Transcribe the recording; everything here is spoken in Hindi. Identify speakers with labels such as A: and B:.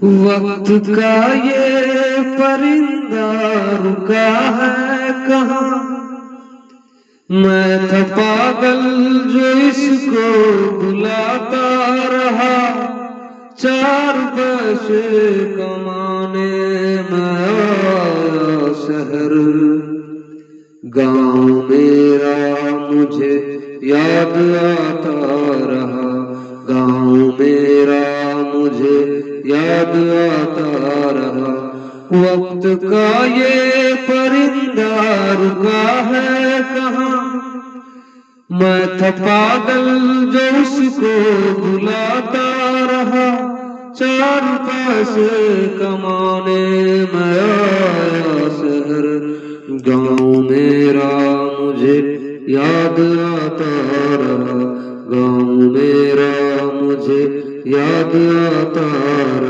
A: वक्त का ये परिंदा रुका है कहाँ। मैं था पागल जो इसको बुलाता रहा। चार पैसे कमाने मैं आया शहर। गाँव मेरा मुझे याद आता रहा। गाँव मेरा मुझे याद आता रहा। वक्त का ये परिंदा रुका है कहाँ। मैं था पागल जो उसको बुलाता रहा। चार पैसे कमाने मैं आया शहर। गाँव मेरा मुझे याद आता रहा। गाँव मेरा मुझे याद आता रहा।